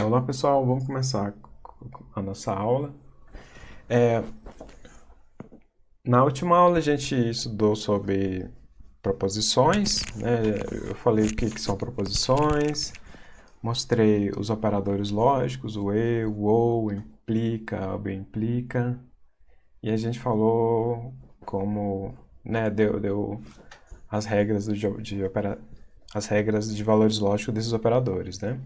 Olá pessoal, vamos começar a nossa aula. É, Na última aula a gente estudou sobre proposições, né? Eu falei o que são proposições, mostrei os operadores lógicos, o e, o ou, implica, o bem implica, e a gente falou como, né, deu as regras as regras de valores lógicos desses operadores, né?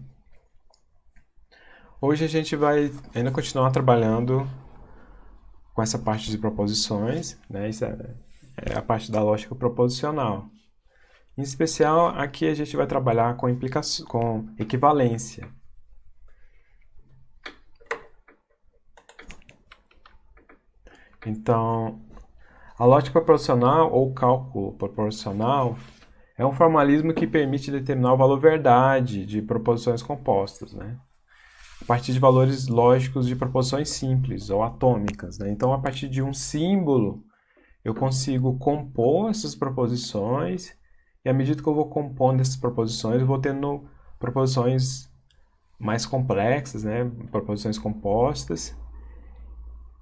Hoje a gente vai ainda continuar trabalhando com essa parte de proposições, né? Isso é a parte da lógica proposicional. Em especial, aqui a gente vai trabalhar com equivalência. Então, a lógica proposicional ou cálculo proposicional é um formalismo que permite determinar o valor verdade de proposições compostas, né? A partir de valores lógicos de proposições simples ou atômicas, né? Então, a partir de um símbolo, eu consigo compor essas proposições e à medida que eu vou compondo essas proposições, eu vou tendo proposições mais complexas, né? Proposições compostas.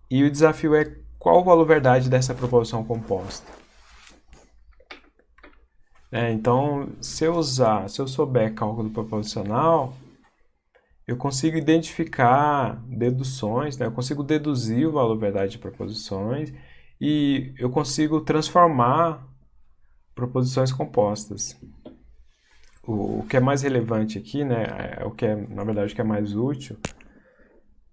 E o desafio é qual o valor verdade dessa proposição composta. Então, se eu souber cálculo proposicional, eu consigo identificar deduções, né? Eu consigo deduzir o valor verdade de proposições e eu consigo transformar proposições compostas. O que é mais relevante aqui, né, o que é, na verdade, o que é mais útil,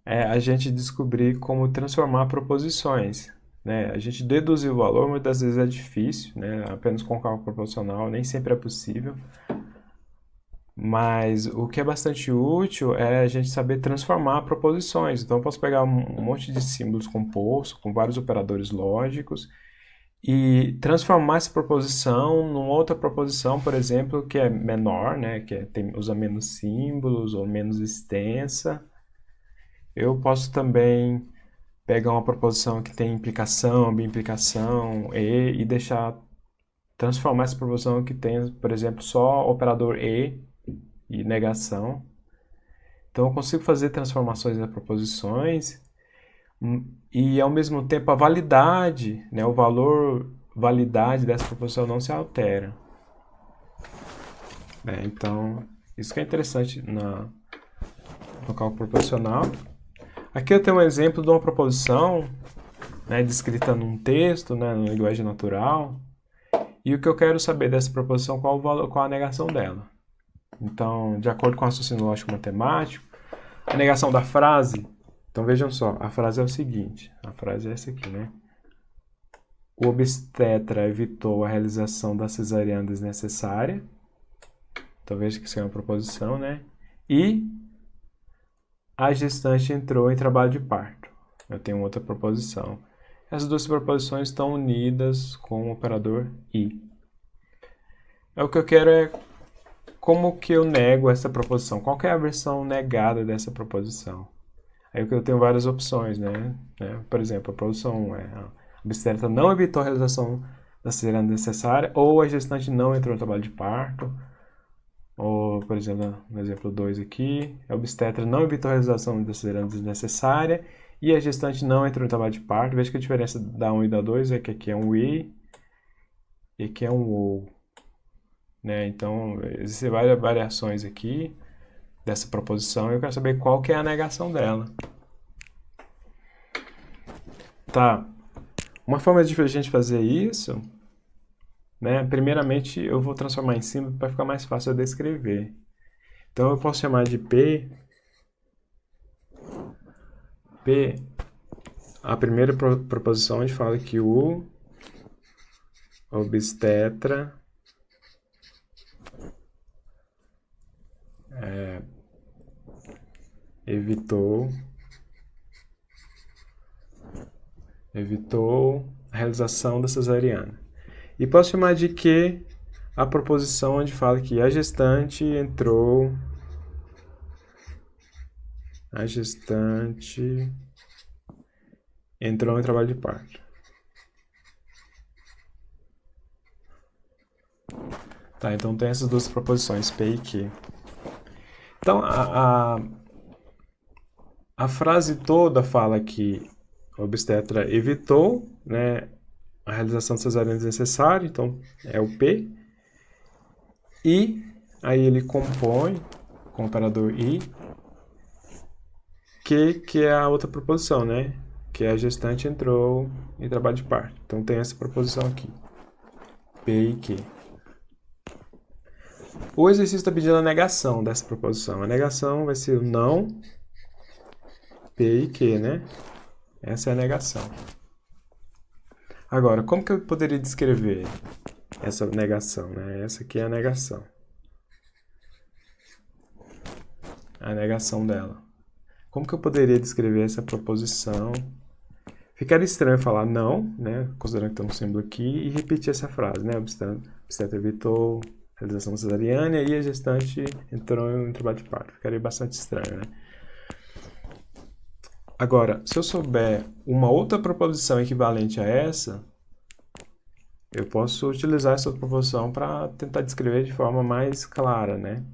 é a gente descobrir como transformar proposições. Né? A gente deduzir o valor muitas vezes é difícil, né? Apenas com cálculo proposicional, nem sempre é possível. Mas o que é bastante útil é a gente saber transformar proposições. Então, eu posso pegar um monte de símbolos compostos, com vários operadores lógicos, e transformar essa proposição numa outra proposição, por exemplo, que é menor, né, usa menos símbolos ou menos extensa. Eu posso também pegar uma proposição que tem implicação, bimplicação, e transformar essa proposição que tem, por exemplo, só operador e negação. Então eu consigo fazer transformações das proposições e ao mesmo tempo a validade, né, o valor validade dessa proposição não se altera. Então, isso que é interessante no cálculo proposicional. Aqui eu tenho um exemplo de uma proposição, né, descrita num texto, né, na linguagem natural, e o que eu quero saber dessa proposição, qual a negação dela. Então, de acordo com o raciocínio lógico matemático, a negação da frase, então vejam só, a frase é o seguinte, a frase é essa aqui, né? O obstetra evitou a realização da cesariana desnecessária, então veja que isso é uma proposição, né? E a gestante entrou em trabalho de parto. Eu tenho outra proposição. Essas duas proposições estão unidas com o operador i. O que eu quero é como que eu nego essa proposição. Qual que é a versão negada dessa proposição? Aí eu tenho várias opções, né? Por exemplo, a proposição 1 é a obstetra não evitou a realização da cesariana necessária ou a gestante não entrou em trabalho de parto. Ou, por exemplo, no exemplo 2 aqui, a obstetra não evitou a realização da cesariana desnecessária e a gestante não entrou em trabalho de parto. Veja que a diferença da 1 e da 2 é que aqui é um i e aqui é um ou. Né? Então, existem várias variações aqui dessa proposição e eu quero saber qual que é a negação dela. Tá. Uma forma de a gente fazer isso, né? Primeiramente, eu vou transformar em símbolo para ficar mais fácil de descrever. Então, eu posso chamar de P. P, a primeira proposição, a gente fala que o obstetra evitou a realização da cesariana. E posso chamar de que a proposição onde fala que a gestante entrou em trabalho de parto. Tá, então tem essas duas proposições, P e Q. Então, A frase toda fala que o obstetra evitou, né, a realização cesariana desnecessária, então é o P. E aí ele compõe com o operador I, que é a outra proposição, né? Que a gestante entrou em trabalho de parto. Então tem essa proposição aqui. P e Q. O exercício está pedindo a negação dessa proposição. A negação vai ser o não, P e Q, né? Essa é a negação. Agora, como que eu poderia descrever essa negação, né? Essa aqui é a negação. A negação dela. Como que eu poderia descrever essa proposição? Ficaria estranho falar não, né? Considerando que tem um símbolo aqui, e repetir essa frase, né? O obstetra evitou realização cesariana e a gestante entrou em trabalho de parto. Ficaria bastante estranho, né? Agora, se eu souber uma outra proposição equivalente a essa, eu posso utilizar essa proposição para tentar descrever de forma mais clara, né?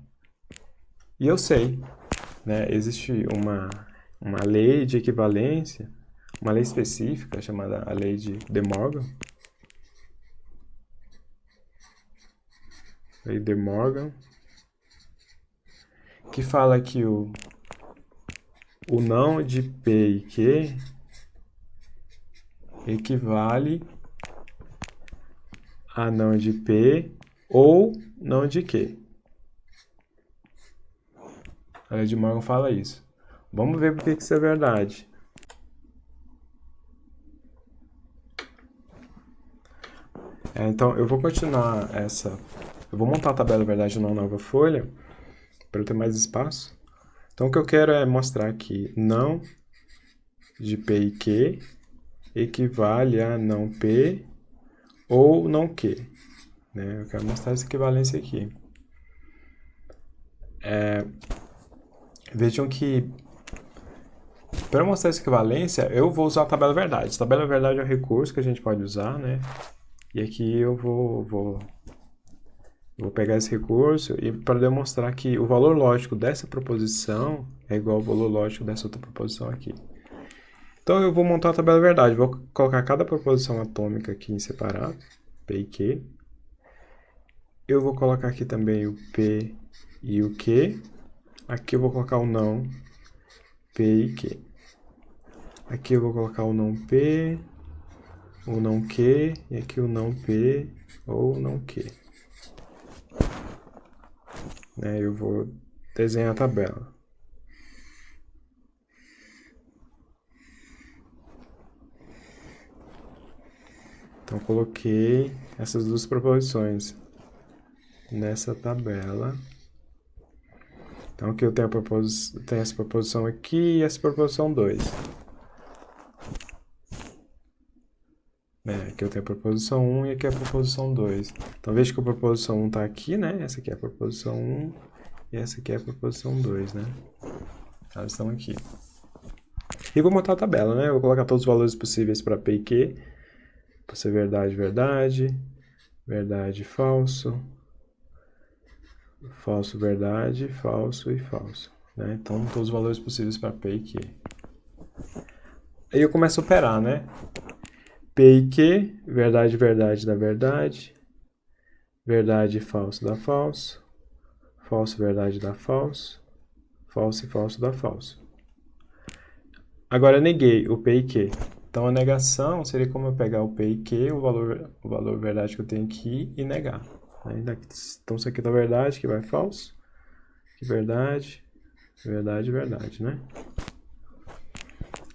E eu sei, né? Existe uma lei de equivalência, uma lei específica chamada a lei de De Morgan. Lei de Morgan, que fala que o não de P e Q equivale a não de P ou não de Q. A lei de Morgan fala isso. Vamos ver por que isso é verdade. Então, eu vou continuar essa... Eu vou montar a tabela verdade numa nova folha para eu ter mais espaço. Então, o que eu quero é mostrar que não de P e Q equivale a não P ou não Q. Né? Eu quero mostrar essa equivalência aqui. Vejam que, para mostrar essa equivalência, eu vou usar a tabela verdade. A tabela verdade é um recurso que a gente pode usar, né? E aqui eu vou pegar esse recurso e para demonstrar que o valor lógico dessa proposição é igual ao valor lógico dessa outra proposição aqui. Então eu vou montar a tabela verdade. Vou colocar cada proposição atômica aqui em separado, P e Q. Eu vou colocar aqui também o P e o Q. Aqui eu vou colocar o não, P e Q. Aqui eu vou colocar o não P, o não Q, e aqui o não P ou não Q. Eu vou desenhar a tabela. Então, coloquei essas duas proposições nessa tabela. Então, aqui eu tenho, tenho essa proposição aqui e essa proposição 2. Aqui eu tenho a proposição 1 e aqui a proposição 2. Então, veja que a proposição 1 está aqui, né? Essa aqui é a proposição 1 e essa aqui é a proposição 2, né? Elas estão aqui. E vou montar a tabela, né? Eu vou colocar todos os valores possíveis para P e Q. Para ser verdade, verdade. Verdade, falso. Falso, verdade, falso e falso. Né? Então, todos os valores possíveis para P e Q. Aí eu começo a operar, né? P e Q, verdade, verdade dá verdade. Verdade e falso dá falso. Falso, verdade dá falso. Falso e falso dá falso. Agora eu neguei o P e Q. Então a negação seria como eu pegar o P e Q, o valor verdade que eu tenho aqui, e negar. Então isso aqui tá verdade, que vai falso. Aqui verdade, verdade, verdade, né?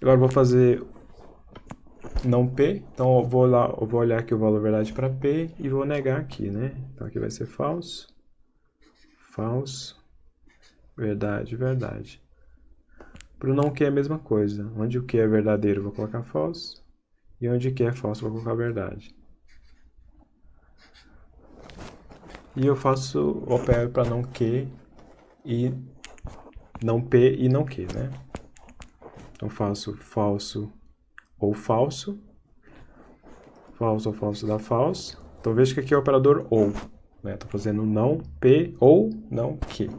Agora eu vou fazer não P, então eu vou olhar aqui o valor verdade para P e vou negar aqui, né? Então aqui vai ser falso, falso, verdade, verdade. Para o não Q é a mesma coisa. Onde o Q é verdadeiro, eu vou colocar falso. E onde Q é falso, eu vou colocar verdade. E eu opero para não Q e não P e não Q, né? Então faço falso ou falso. Falso ou falso dá falso. Então veja que aqui é o operador ou. Estou fazendo não P ou não Q.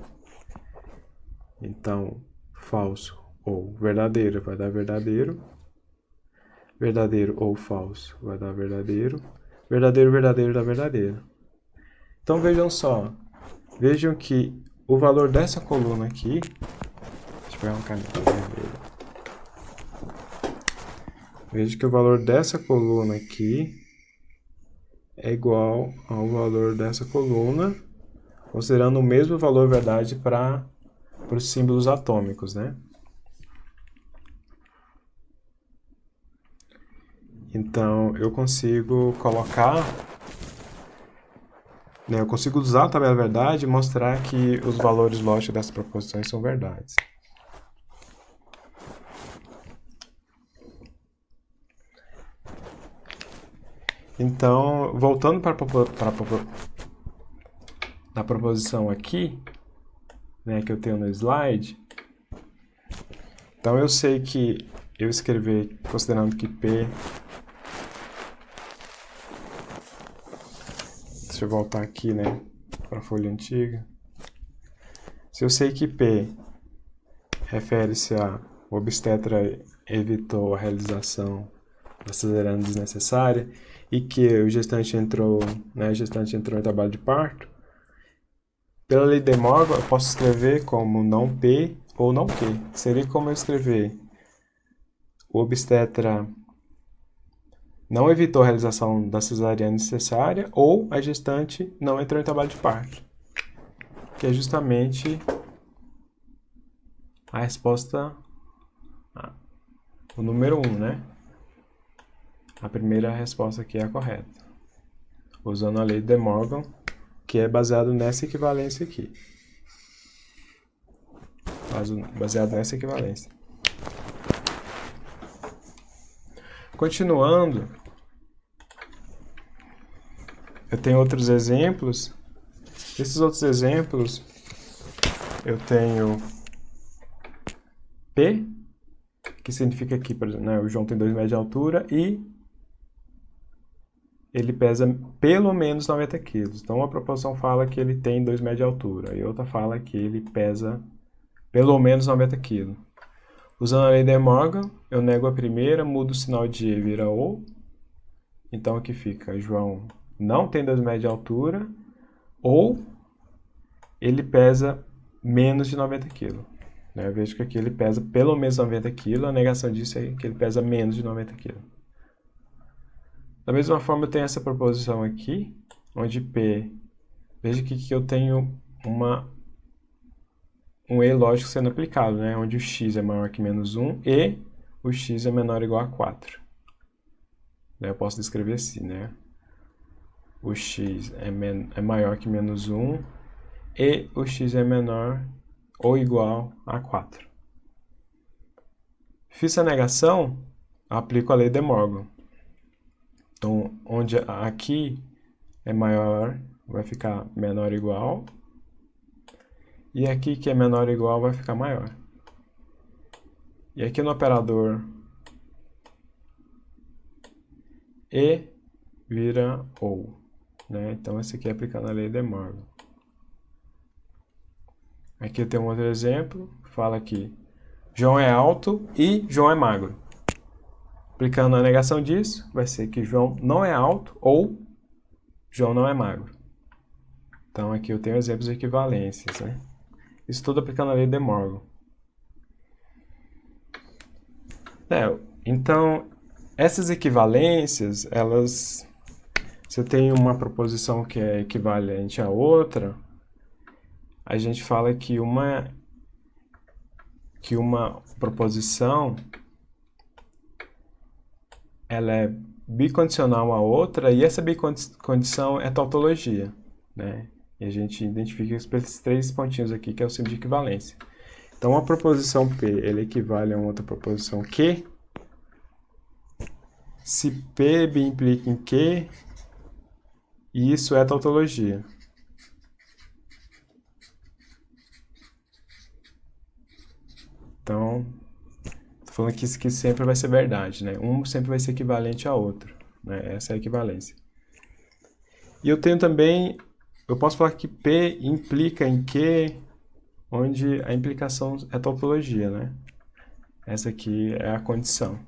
Então, falso ou verdadeiro vai dar verdadeiro, verdadeiro ou falso vai dar verdadeiro, verdadeiro, verdadeiro dá verdadeiro. Então vejam só, vejam que o valor dessa coluna aqui, deixa eu pegar uma caneta vermelha. Veja que o valor dessa coluna aqui é igual ao valor dessa coluna, considerando o mesmo valor verdade para os símbolos atômicos, né? Então, eu consigo colocar, né, eu consigo usar a tabela verdade e mostrar que os valores lógicos dessas proposições são verdades. Então, voltando para a proposição aqui, né, que eu tenho no slide, então eu sei que eu escrever, considerando que P... Deixa eu voltar aqui, né, para a folha antiga. Se eu sei que P refere-se a o obstetra evitou a realização da cesariana desnecessária e que o gestante entrou, né, em trabalho de parto, pela lei de Morgan eu posso escrever como não P ou não Q. Seria como eu escrever o obstetra não evitou a realização da cesariana necessária ou a gestante não entrou em trabalho de parto, que é justamente a resposta, o número 1, né? A primeira resposta aqui é a correta, usando a lei de Morgan, que é baseado nessa equivalência aqui. Baseado nessa equivalência. Continuando, eu tenho outros exemplos. Esses outros exemplos, eu tenho P, que significa que, por exemplo, né, o João tem 2 metros de altura e ele pesa pelo menos 90 quilos. Então, uma proposição fala que ele tem 2 metros de altura e outra fala que ele pesa pelo menos 90 quilos. Usando a lei de Morgan, eu nego a primeira, mudo o sinal de E, vira O. Então, aqui fica, João não tem 2 metros de altura ou ele pesa menos de 90 quilos. Eu vejo que aqui ele pesa pelo menos 90 quilos, a negação disso é que ele pesa menos de 90 quilos. Da mesma forma, eu tenho essa proposição aqui, onde P, veja que eu tenho um E lógico sendo aplicado, né? Onde o x é maior que menos 1 e o x é menor ou igual a 4. Eu posso descrever assim, né? O x é maior que menos 1 e o x é menor ou igual a 4. Fiz a negação, aplico a lei de Morgan. Então, onde aqui é maior, vai ficar menor ou igual. E aqui que é menor ou igual vai ficar maior. E aqui no operador E vira OU. Né? Então, esse aqui é aplicando a lei de Morgan. Aqui eu tenho um outro exemplo. Fala que João é alto e João é magro. Aplicando a negação disso, vai ser que João não é alto ou João não é magro. Então, aqui eu tenho exemplos de equivalências, né? Isso tudo aplicando a lei de Morgan. Então, essas equivalências, elas... Se eu tenho uma proposição que é equivalente a outra, a gente fala que uma proposição ela é bicondicional a outra e essa bicondição é tautologia, né? E a gente identifica esses 3 pontinhos aqui, que é o símbolo de equivalência. Então, uma proposição P ele equivale a uma outra proposição Q se P implica em Q e isso é tautologia. Então, estou falando que isso aqui sempre vai ser verdade, né? Um sempre vai ser equivalente a outro, né? Essa é a equivalência. E eu tenho também, eu posso falar que P implica em Q, onde a implicação é tautologia, né? Essa aqui é a condição.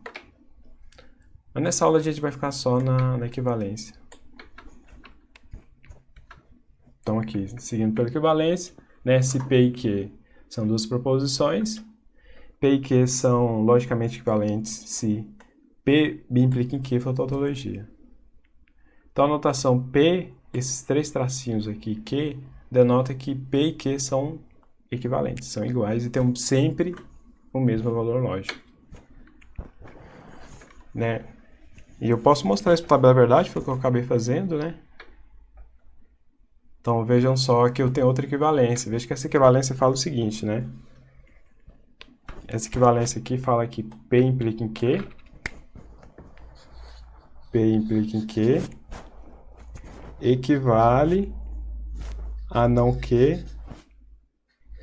Mas nessa aula a gente vai ficar só na equivalência. Então aqui, seguindo pela equivalência, né, se P e Q são duas proposições, P e Q são logicamente equivalentes se P implica em Q for tautologia. Então a notação P, esses três tracinhos aqui, Q, denota que P e Q são equivalentes, são iguais e têm sempre o mesmo valor lógico. Né? E eu posso mostrar isso para tabela verdade, foi o que eu acabei fazendo, né? Então vejam só que eu tenho outra equivalência. Veja que essa equivalência fala o seguinte, né? Essa equivalência aqui fala que P implica em Q, P implica em Q, equivale a não Q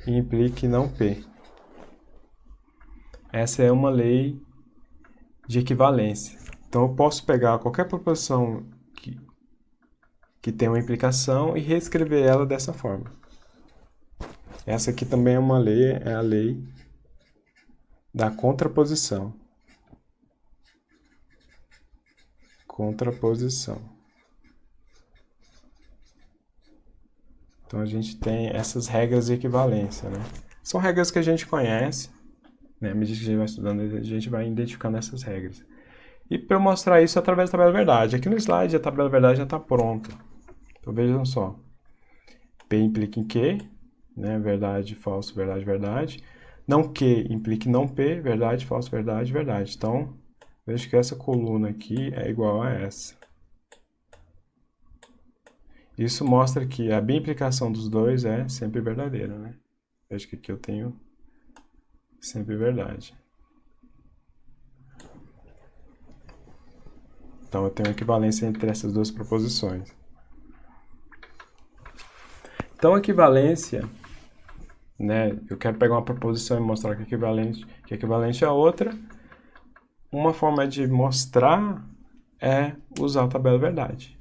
implica em não P. Essa é uma lei de equivalência. Então eu posso pegar qualquer proposição que tem uma implicação e reescrever ela dessa forma. Essa aqui também é uma lei, é a lei da contraposição. Contraposição. Então a gente tem essas regras de equivalência, né? São regras que a gente conhece, né? À medida que a gente vai estudando, a gente vai identificando essas regras. E para eu mostrar isso através da tabela verdade. Aqui no slide a tabela verdade já está pronta. Então vejam só. P implica em Q, né? Verdade, falso, verdade, verdade. Não Q implica em não P, verdade, falso, verdade, verdade. Então, veja que essa coluna aqui é igual a essa. Isso mostra que a bimplicação dos dois é sempre verdadeira, né? Veja que aqui eu tenho sempre verdade. Então eu tenho equivalência entre essas duas proposições. Então a equivalência, né? Eu quero pegar uma proposição e mostrar que é equivalente a outra. Uma forma de mostrar é usar a tabela verdade.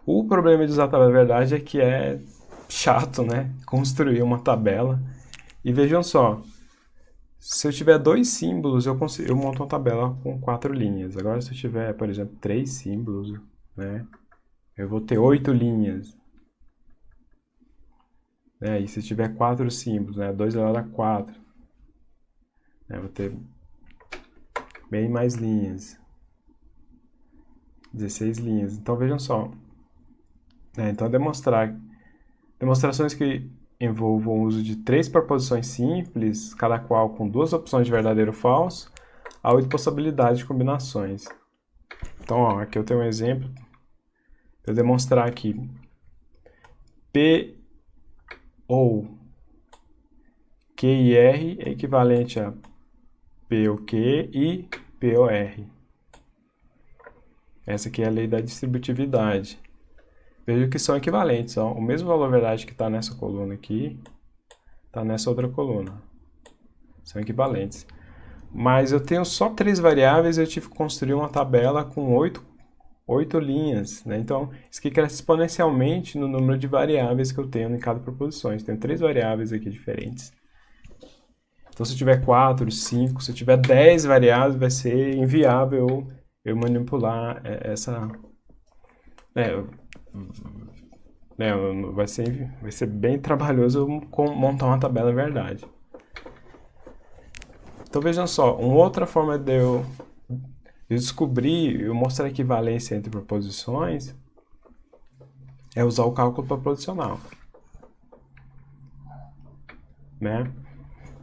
O problema de usar a tabela verdade é que é chato, né? Construir uma tabela. E vejam só, se eu tiver dois símbolos, eu monto uma tabela com 4 linhas. Agora, se eu tiver, por exemplo, 3 símbolos, né? Eu vou ter 8 linhas. Né? E se tiver 4 símbolos, né? 2 elevado a 4. Né? Eu vou ter bem mais linhas. 16 linhas. Então, vejam só. Então, demonstrações que envolvam o uso de 3 proposições simples, cada qual com 2 opções de verdadeiro ou falso, há 8 possibilidades de combinações. Então, ó, aqui eu tenho um exemplo. Eu demonstrar aqui P ou Q e R é equivalente a P ou Q e P ou R. Essa aqui é a lei da distributividade. Veja que são equivalentes. Ó. O mesmo valor verdade que está nessa coluna aqui, está nessa outra coluna. São equivalentes. Mas eu tenho só 3 variáveis e eu tive que construir uma tabela com 8 linhas. Né? Então, isso aqui cresce exponencialmente no número de variáveis que eu tenho em cada proposição. Eu tenho 3 variáveis aqui diferentes. Então, se eu tiver 4, 5, se eu tiver 10 variáveis, vai ser inviável eu manipular essa... vai ser bem trabalhoso eu montar uma tabela verdade. Então vejam só, uma outra forma de eu descobrir, eu mostrar a equivalência entre proposições é usar o cálculo proposicional. Né?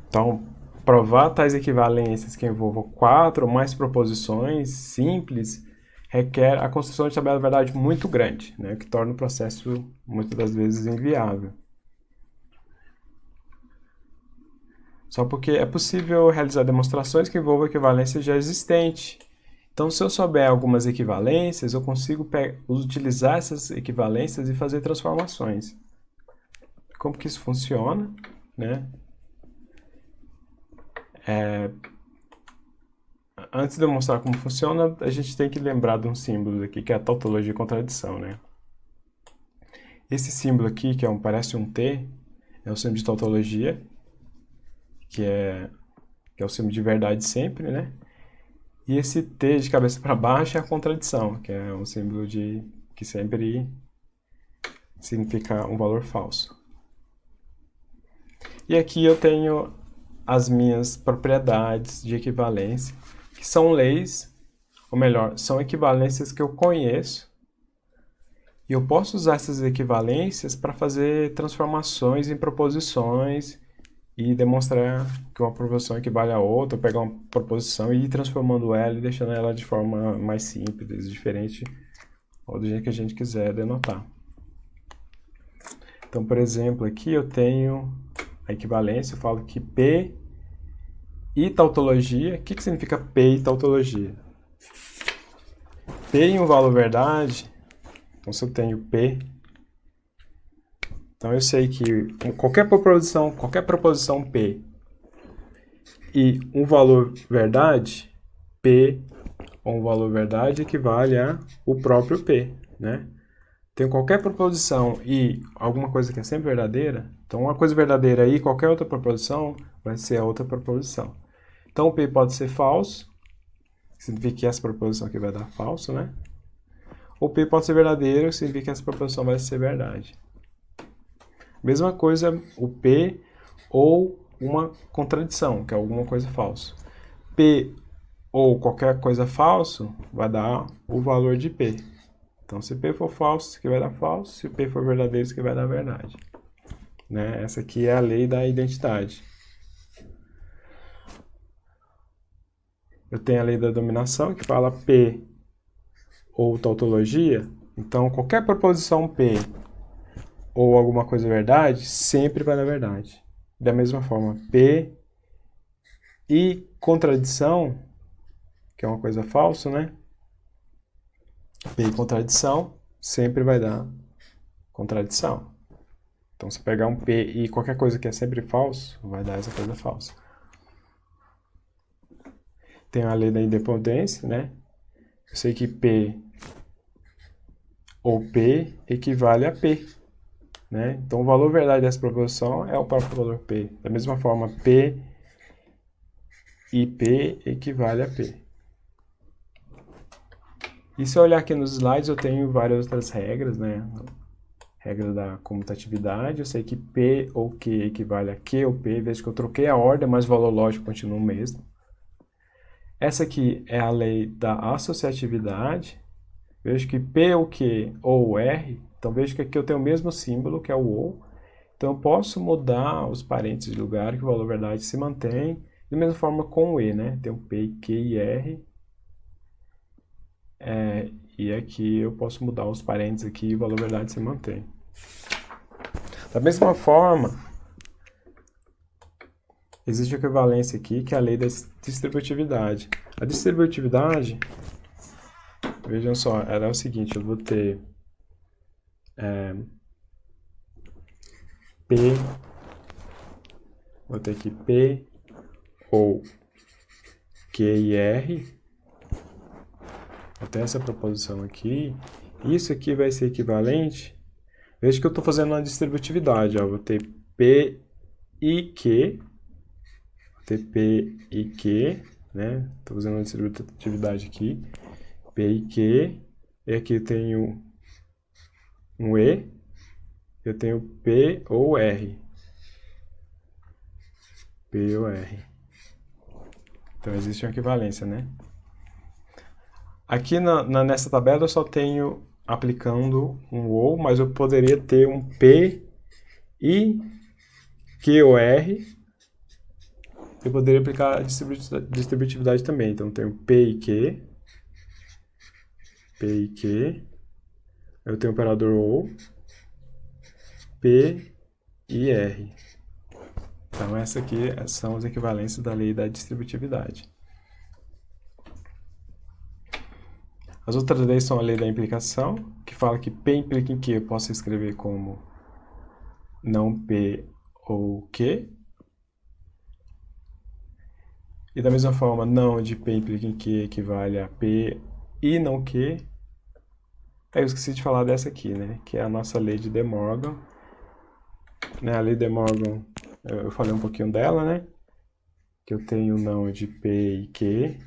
Então, provar tais equivalências que envolvam 4 ou mais proposições simples requer a construção de tabela de verdade muito grande, né, que torna o processo, muitas das vezes, inviável. Só porque é possível realizar demonstrações que envolvam equivalência já existente. Então, se eu souber algumas equivalências, eu consigo utilizar essas equivalências e fazer transformações. Como que isso funciona? Né? Antes de eu mostrar como funciona, a gente tem que lembrar de um símbolo aqui, que é a tautologia e contradição, né? Esse símbolo aqui, parece um T, é o símbolo de tautologia, que é que é o símbolo de verdade sempre, né? E esse T de cabeça para baixo é a contradição, que é um símbolo que sempre significa um valor falso. E aqui eu tenho as minhas propriedades de equivalência, que são leis, ou melhor, são equivalências que eu conheço, e eu posso usar essas equivalências para fazer transformações em proposições e demonstrar que uma proposição equivale a outra, pegar uma proposição e ir transformando ela e deixando ela de forma mais simples, diferente, ou do jeito que a gente quiser denotar. Então, por exemplo, aqui eu tenho a equivalência, eu falo que P e tautologia. O que significa P e tautologia? P em um valor verdade, então se eu tenho P, então eu sei que qualquer proposição P e um valor verdade, P ou um valor verdade equivale a o próprio P, né? Tenho qualquer proposição e alguma coisa que é sempre verdadeira, então uma coisa verdadeira e qualquer outra proposição vai ser a outra proposição. Então o P pode ser falso, significa que essa proposição aqui vai dar falso, né? Ou P pode ser verdadeiro, significa que essa proposição vai ser verdade. Mesma coisa o P ou uma contradição, que é alguma coisa falsa. P ou qualquer coisa falso vai dar o valor de P. Então, se P for falso, isso aqui vai dar falso. Se P for verdadeiro, isso aqui vai dar verdade. Né? Essa aqui é a lei da identidade. Eu tenho a lei da dominação, que fala P ou tautologia. Então, qualquer proposição P ou alguma coisa verdade, sempre vai dar verdade. Da mesma forma, P e contradição, que é uma coisa falsa, né? P e contradição sempre vai dar contradição. Então, se pegar um P e qualquer coisa que é sempre falso, vai dar essa coisa falsa. Tem a lei da independência, né? Eu sei que P ou P equivale a P, né? Então, o valor verdade dessa proposição é o próprio valor P. Da mesma forma, P e P equivale a P. E se eu olhar aqui nos slides, eu tenho várias outras regras, né? Regra da comutatividade, eu sei que P ou Q equivale a Q ou P, vejo que eu troquei a ordem, mas o valor lógico continua o mesmo. Essa aqui é a lei da associatividade, vejo que P ou Q ou R, então vejo que aqui eu tenho o mesmo símbolo, que é o ou, então eu posso mudar os parênteses de lugar, que o valor verdade se mantém, da mesma forma com o E, né? Tem o P, Q e R, e aqui eu posso mudar os parênteses aqui e o valor verdade se mantém. Da mesma forma, existe a equivalência aqui, que é a lei da distributividade. A distributividade, vejam só, ela é o seguinte, eu vou ter P, vou ter aqui P ou Q e R, até essa proposição aqui, isso aqui vai ser equivalente, veja que eu estou fazendo uma distributividade, ó, vou ter P e Q, vou ter P e Q, né, estou fazendo uma distributividade aqui, P e Q, e aqui eu tenho um E, eu tenho P ou R, P ou R, então existe uma equivalência, né. Aqui nessa tabela eu só tenho aplicando um OU, mas eu poderia ter um P e Q ou R. Eu poderia aplicar a distributividade também. Então, eu tenho P e Q. P e Q. Eu tenho o operador OU. P e R. Então, essa aqui são as equivalências da lei da distributividade. As outras leis são a lei da implicação, que fala que P implica em Q, eu posso escrever como não P ou Q. E da mesma forma, não de P implica em Q equivale a P e não Q. Aí eu esqueci de falar dessa aqui, né? Que é a nossa lei de De Morgan. Né? A lei de De Morgan, eu falei um pouquinho dela, né? que eu tenho não de P e Q,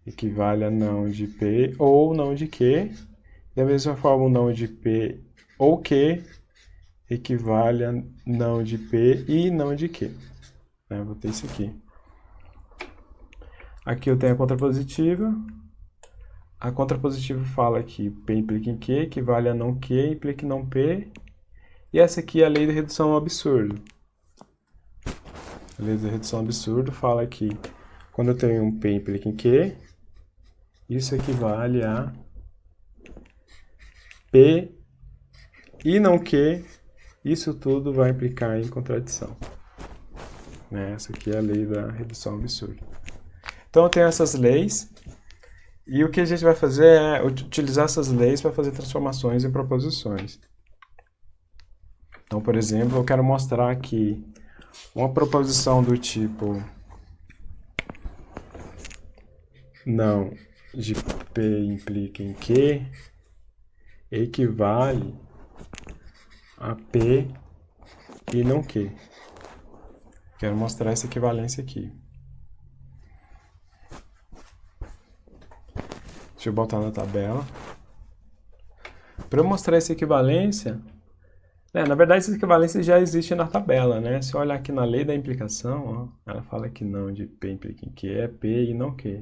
equivale a não de P ou não de Q. Da mesma forma, o não de P ou Q equivale a não de P e não de Q. Vou ter isso aqui. Aqui eu tenho a contrapositiva. A contrapositiva fala que P implica em Q, equivale a não Q, implica em não P. E essa aqui é a lei da redução ao absurdo. A lei da redução ao absurdo fala que quando eu tenho um P implica em Q, isso equivale a P e não Q, isso tudo vai implicar em contradição. Essa aqui é a lei da redução ao absurdo. Então eu tenho essas leis, e o que a gente vai fazer é utilizar essas leis para fazer transformações em proposições. Então, por exemplo, eu quero mostrar que uma proposição do tipo não de P implica em Q equivale a P e não Q. Quero mostrar essa equivalência aqui. Deixa eu botar na tabela. Para eu mostrar essa equivalência, na verdade essa equivalência já existe na tabela, né? Se eu olhar aqui na lei da implicação, ela fala que não de P implica em Q é P e não Q.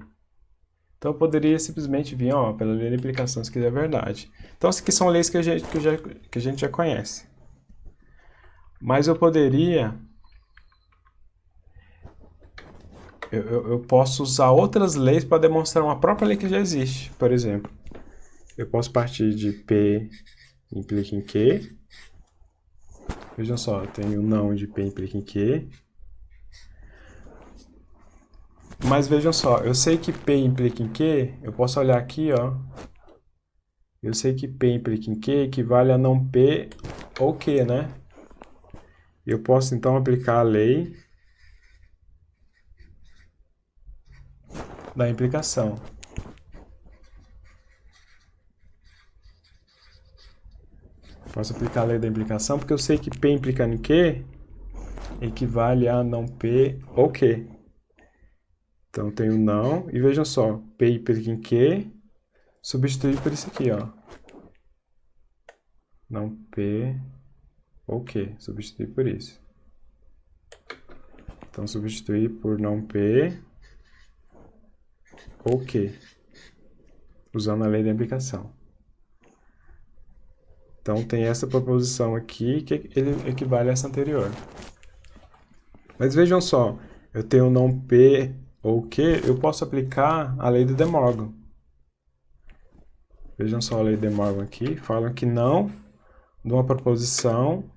Então eu poderia simplesmente vir, pela lei da implicação, se quiser verdade. Então essas aqui são leis que a gente já conhece. Mas eu poderia... Eu posso usar outras leis para demonstrar uma própria lei que já existe. Por exemplo, eu posso partir de P implica em Q. Vejam só, eu tenho não de P implica em Q. Mas vejam só, eu sei que P implica em Q, eu posso olhar aqui, eu sei que P implica em Q equivale a não P ou Q, né? Eu posso então aplicar a lei da implicação. Posso aplicar a lei da implicação porque eu sei que P implicando em Q equivale a não P ou Q. Então, eu tenho não, e vejam só, P implica em Q, substituir por isso aqui, Não P ou Q, substituir por isso. Então, substituir por não P ou Q, usando a lei da implicação. Então, tem essa proposição aqui que ele equivale a essa anterior. Mas vejam só, eu tenho não P ou Q, eu posso aplicar a lei de De Morgan. Vejam só a lei de De Morgan aqui, fala que não de uma proposição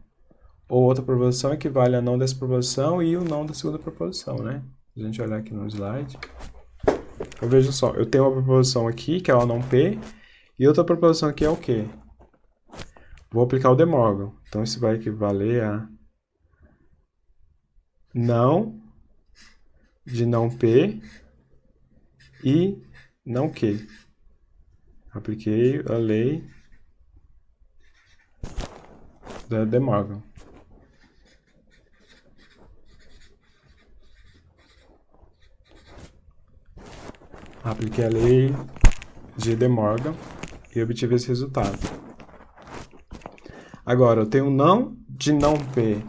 ou outra proposição equivale a não dessa proposição e o não da segunda proposição, né? Se a gente olhar aqui no slide. Então, vejam só, eu tenho uma proposição aqui, que é o não P, e outra proposição aqui é o Q. Vou aplicar o De Morgan. Então, isso vai equivaler a não de não P e não Q. Apliquei a lei da De Morgan. Apliquei a lei de De Morgan e obtive esse resultado. Agora, eu tenho não de não P.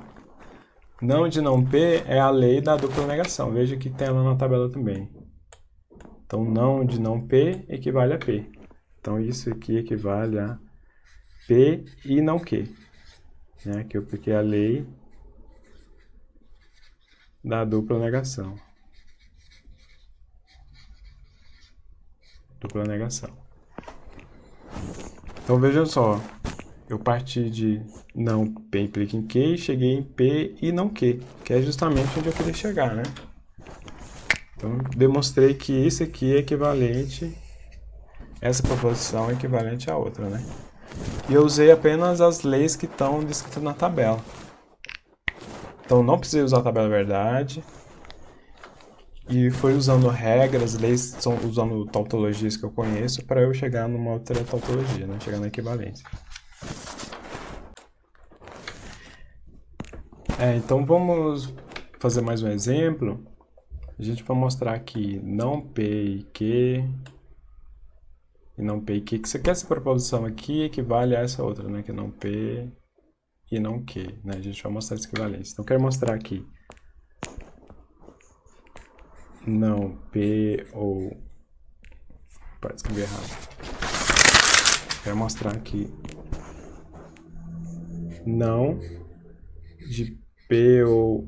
Não de não P é a lei da dupla negação. Veja que tem lá na tabela também. Então, não de não P equivale a P. Então, isso aqui equivale a P e não Q. Que eu apliquei a lei da dupla negação. Dupla negação. Então, vejam só. Eu parti de não P implica em Q e cheguei em P e não Q, que é justamente onde eu queria chegar, né? Então, demonstrei que isso aqui é equivalente, essa proposição é equivalente à outra, né? E eu usei apenas as leis que estão descritas na tabela. Então, não precisei usar a tabela verdade. E foi usando regras, leis, usando tautologias que eu conheço para eu chegar numa outra tautologia, né? Chegar na equivalência. Então, vamos fazer mais um exemplo. a gente vai mostrar aqui não P e Q, e não P e Q, que essa proposição aqui equivale a essa outra, né, que é não P e não Q, né, a gente vai mostrar essa equivalência. Então, eu quero mostrar aqui não P ou... Pode escrever errado. Quero mostrar aqui não de P ou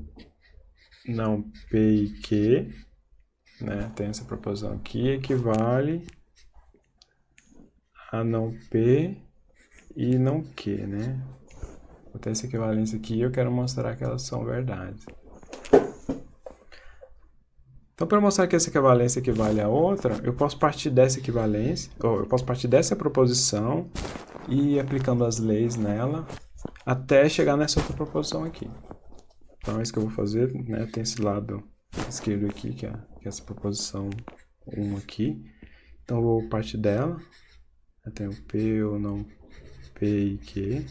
não P e Q, né? Tem essa proposição aqui, equivale a não P e não Q, né? Vou ter essa equivalência aqui e eu quero mostrar que elas são verdades. Então, para mostrar que essa equivalência equivale a outra, eu posso partir dessa equivalência, ou eu posso partir dessa proposição e ir aplicando as leis nela até chegar nessa outra proposição aqui. Então, é isso que eu vou fazer, né? Tem esse lado esquerdo aqui, que é essa proposição 1 aqui. Então, eu vou partir dela. Eu tenho P ou não P e Q.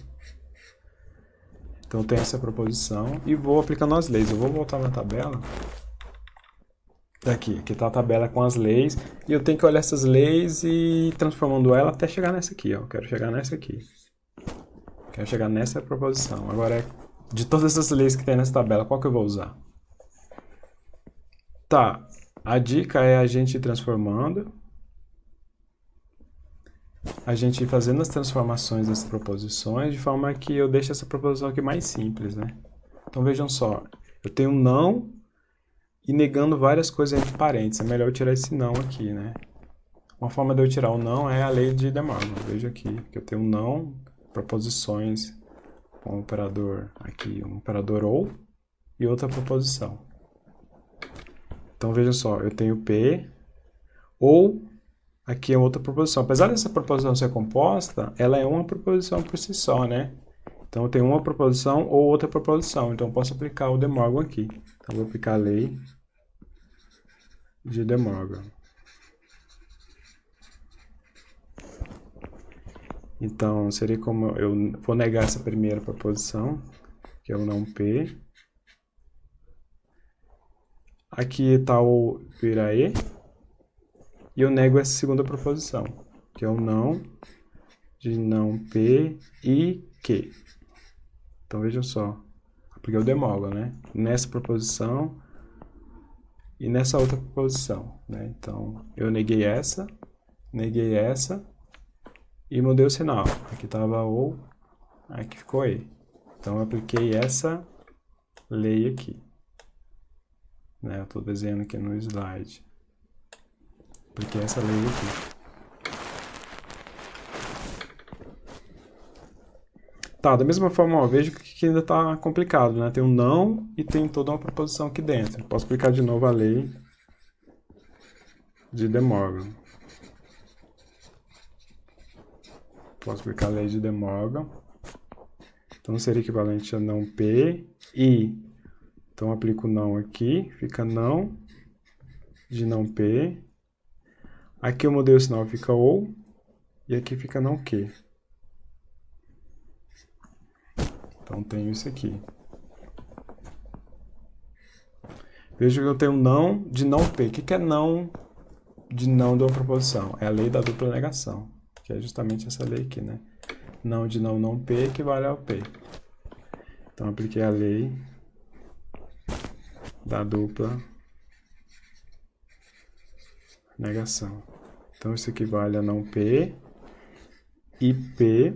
Então, eu tenho essa proposição e vou aplicando as leis. Eu vou voltar na tabela. Aqui está a tabela com as leis. E eu tenho que olhar essas leis e ir transformando ela até chegar nessa aqui. Ó. Eu quero chegar nessa aqui. Quero chegar nessa proposição. Agora, de todas essas leis que tem nessa tabela, qual que eu vou usar? Tá, a dica é a gente ir transformando, a gente ir fazendo as transformações das proposições de forma que eu deixe essa proposição aqui mais simples, né? Então vejam só, eu tenho um não e negando várias coisas entre parênteses. É melhor eu tirar esse não aqui, né? Uma forma de eu tirar o não é a lei de De Morgan. Veja aqui que eu tenho um não, proposições com um operador aqui, um operador ou e outra proposição. Então, veja só, eu tenho P, ou aqui é outra proposição. Apesar dessa proposição ser composta, ela é uma proposição por si só, né? Então, eu tenho uma proposição ou outra proposição. Então, eu posso aplicar o De Morgan aqui. Então, eu vou aplicar a lei de De Morgan. Então, seria como eu vou negar essa primeira proposição, que é o não P. Aqui está o Piraí. E eu nego essa segunda proposição, que é o não de não P e Q. Então, vejam só. Apliquei o De Morgan, né? Nessa proposição e nessa outra proposição, né? Então, eu neguei essa e mudei o sinal. Aqui estava o, aqui ficou E. Então, eu apliquei essa lei aqui. Né? Eu estou desenhando aqui no slide. Apliquei essa lei aqui. Tá, da mesma forma, ó, vejo que ainda está complicado, né? Tem um não e tem toda uma proposição aqui dentro. Posso aplicar de novo a lei de De Morgan. Posso aplicar a lei de De Morgan. Então, seria equivalente a não P e... Então, aplico não aqui, fica não de não P. Aqui eu mudei o sinal, fica ou, e aqui fica não Q. Então, tenho isso aqui. Veja que eu tenho não de não P. O que é não de não de uma proposição? É a lei da dupla negação, que é justamente essa lei aqui, né? Não de não P equivale ao P. Então, apliquei a lei da dupla negação. Então, isso equivale a não P e P.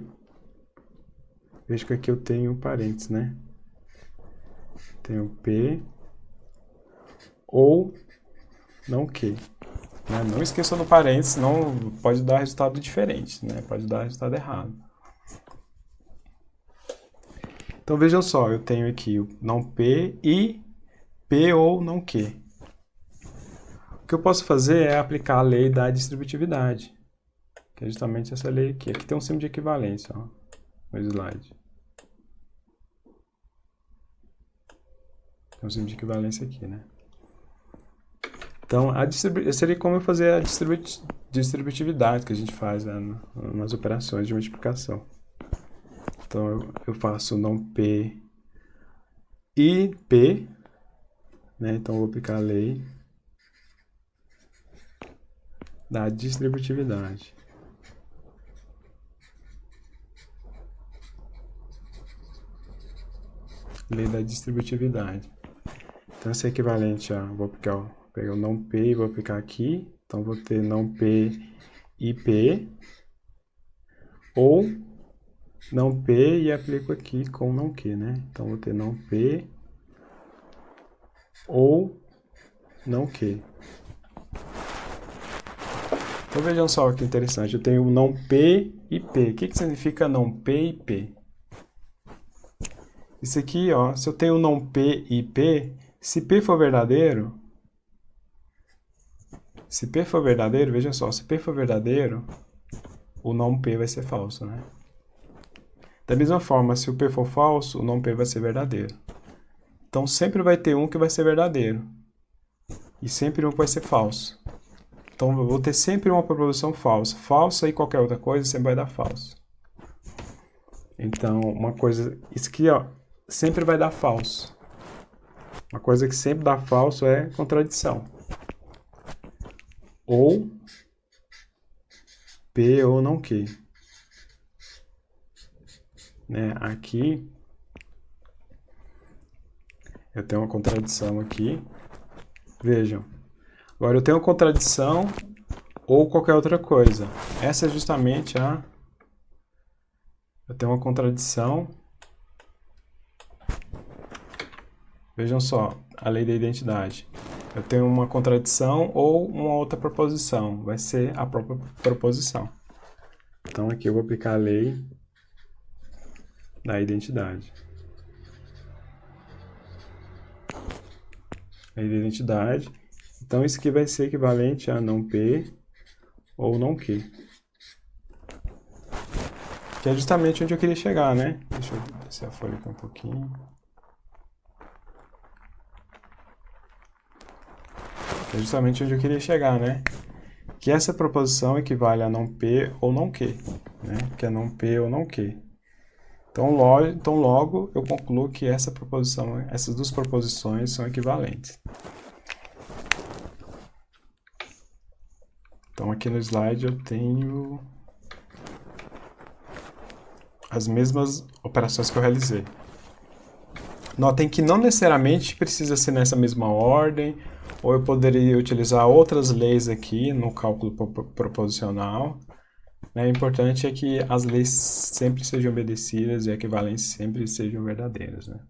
Veja que aqui eu tenho parênteses, né? Tenho P ou não Q. Né? Não esqueça no parênteses, senão pode dar resultado diferente, né? Pode dar resultado errado. Então, vejam só, eu tenho aqui o não P e P ou não Q. O que eu posso fazer é aplicar a lei da distributividade, que é justamente essa lei aqui. Aqui tem um símbolo de equivalência, ó, no slide. Tem um símbolo de equivalência aqui, né? Então, seria como eu fazer a distributividade que a gente faz, né, nas operações de multiplicação. Então, eu faço não P e P, né? Então, eu vou aplicar a lei da distributividade. Lei da distributividade. Então, esse é equivalente a... Vou pegar o não P e vou aplicar aqui. Então, vou ter não P e P. Ou não P e aplico aqui com não Q, né? Então, vou ter não P ou não Q. Então, vejam só que interessante. Eu tenho não P e P. O que significa não P e P? Isso aqui, ó, se eu tenho não P e P, se P for verdadeiro, veja só, se P for verdadeiro, o não P vai ser falso, né? Da mesma forma, se o P for falso, o não P vai ser verdadeiro. Então, sempre vai ter um que vai ser verdadeiro. E sempre um que vai ser falso. Então, eu vou ter sempre uma proposição falsa. Falsa e qualquer outra coisa sempre vai dar falso. Então, uma coisa... Isso aqui, ó, sempre vai dar falso. Uma coisa que sempre dá falso é contradição. Ou P ou não Q. Né? Aqui eu tenho uma contradição aqui. Vejam. Agora eu tenho uma contradição ou qualquer outra coisa. Essa é justamente a... Eu tenho uma contradição. Vejam só, a lei da identidade. Eu tenho uma contradição ou uma outra proposição. Vai ser a própria proposição. Então aqui eu vou aplicar a lei da identidade. Lei da identidade. Então isso aqui vai ser equivalente a não P ou não Q. Que é justamente onde eu queria chegar, né? Deixa eu descer a folha aqui um pouquinho. É justamente onde eu queria chegar, né? Que essa proposição equivale a não P ou não Q, né? Que é não P ou não Q. Então logo eu concluo que essas duas proposições são equivalentes. Então aqui no slide eu tenho as mesmas operações que eu realizei. Notem que não necessariamente precisa ser nessa mesma ordem, ou eu poderia utilizar outras leis aqui no cálculo proposicional. O importante é que as leis sempre sejam obedecidas e a equivalência sempre sejam verdadeiras, né?